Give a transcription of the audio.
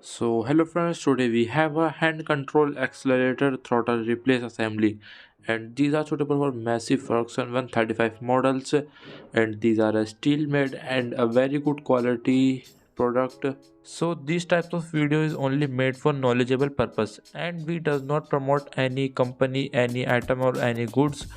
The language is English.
So hello friends, today we have a hand control accelerator throttle replace assembly, and these are suitable for massive Ferguson 135 models, and these are a steel made and a very good quality product. So these types of video is only made for knowledgeable purpose, and we does not promote any company, any item or any goods.